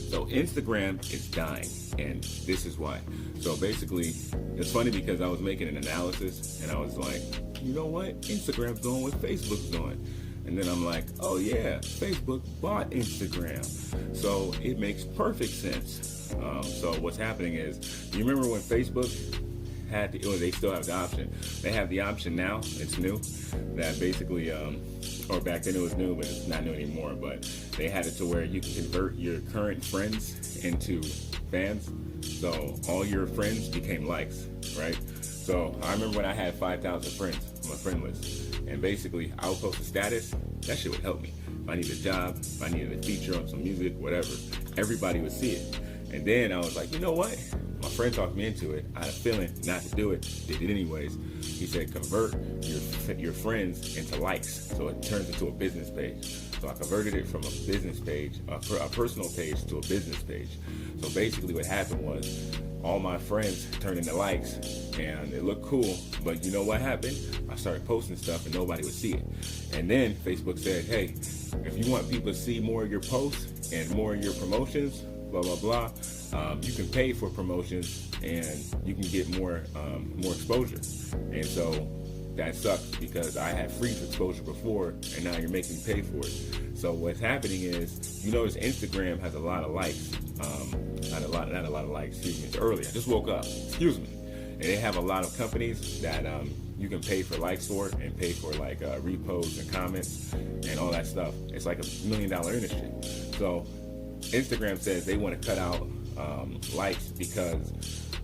So Instagram is dying, and this is why. So basically, it's funny because I was making an analysis, and I was like, you know what? Instagram's doing what Facebook's doing. And then I'm like, oh yeah, Facebook bought Instagram. So it makes perfect sense. So what's happening is, you remember when Facebook had they still have the option. They have the option now, it's new, that basically, or back then it was new, but it's not new anymore, but they had it to where you can convert your current friends into fans. So all your friends became likes, right? So I remember when I had 5,000 friends on my friend list. And basically, I would post a status. That shit would help me. If I needed a job, if I needed a feature on some music, whatever, everybody would see it. And then I was like, you know what? My friend talked me into it. I had a feeling not to do it. Did it anyways. He said, convert your friends into likes. So it turns into a business page. So I converted it from a business page, a personal page, to a business page. So basically what happened was, all my friends turned into likes, and it looked cool, but you know what happened? I started posting stuff and nobody would see it. And then Facebook said, hey, if you want people to see more of your posts and more of your promotions, blah, blah, blah, you can pay for promotions and you can get more exposure. And so that sucks because I had free exposure before, and now you're making me pay for it. So what's happening is, you notice Instagram has a lot of likes. Not a lot of likes, excuse me. It's early. I just woke up. Excuse me. And they have a lot of companies that you can pay for likes for and pay for like reposts and comments and all that stuff. It's like $1 million industry. So Instagram says they want to cut out likes because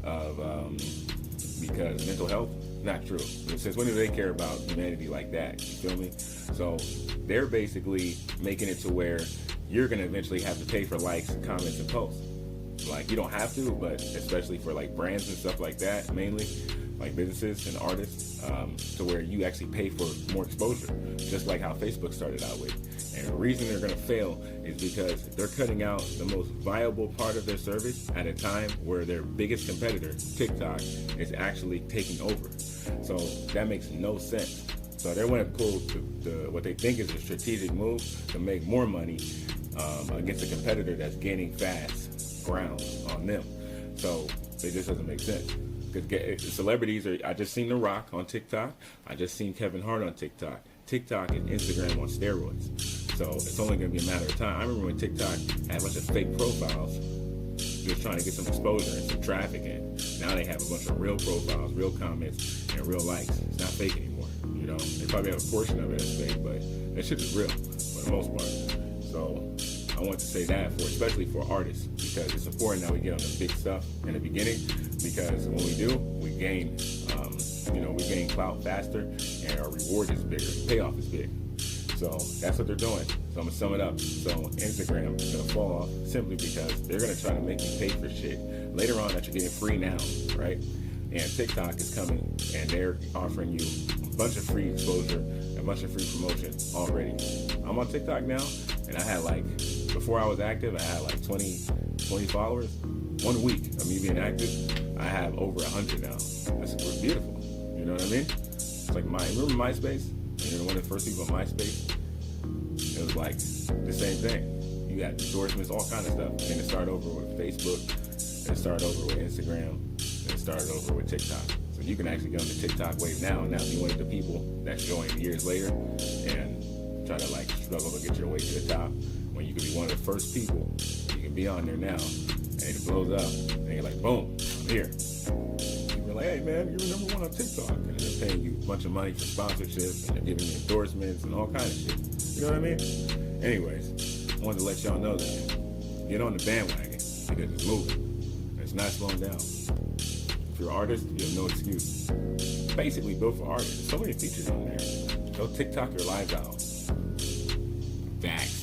of mental health. Not true. It says, when do they care about humanity like that? You feel me? So they're basically making it to where you're going to eventually have to pay for likes, comments, and posts. Like, you don't have to, but especially for like brands and stuff like that, mainly like businesses and artists, to where you actually pay for more exposure, just like how Facebook started out with. And the reason they're going to fail is because they're cutting out the most viable part of their service at a time where their biggest competitor, TikTok, is actually taking over. So that makes no sense. So they want to pull what they think is a strategic move to make more money against a competitor that's gaining fast ground on them. So it just doesn't make sense. Because celebrities I just seen The Rock on TikTok. I just seen Kevin Hart on TikTok. TikTok and Instagram on steroids. So it's only going to be a matter of time. I remember when TikTok had a bunch of fake profiles, just trying to get some exposure and some traffic in. Now they have a bunch of real profiles, real comments, and real likes. It's not fake anymore. You know, they probably have a portion of it as fake, but that shit is real for the most part. So I want to say that especially for artists, because it's important that we get on the big stuff in the beginning, because when we do, we gain clout faster, and our reward is bigger, the payoff is big. So that's what they're doing. So I'm gonna sum it up. So Instagram is gonna fall off simply because they're gonna try to make you pay for shit later on that you're getting free now, right? And TikTok is coming, and they're offering you a bunch of free exposure, a bunch of free promotion already. I'm on TikTok now, and I had before I was active, I had 20 followers. 1 week of me being active, I have over 100 now. That's beautiful. You know what I mean? It's like remember MySpace? You're one of the first people on MySpace. It was like the same thing. You had endorsements, all kind of stuff. And it started over with Facebook. It started over with Instagram. And it started over with TikTok. So you can actually get on the TikTok wave now and be one of the people that joined years later and try to struggle to get your way to the top, when you could be one of the first people. You can be on there now, and it blows up, and you're like, boom, I'm here. You're like, hey man, you're the number one on TikTok, and they're paying you a bunch of money for sponsorships, and they're giving you endorsements and all kinds of shit. You know what I mean? Anyways, I wanted to let y'all know that. Get on the bandwagon, because it's moving. It's not slowing down. If you're an artist, you have no excuse. Basically built for artists. There's so many features on there. Go TikTok your lives out. Facts.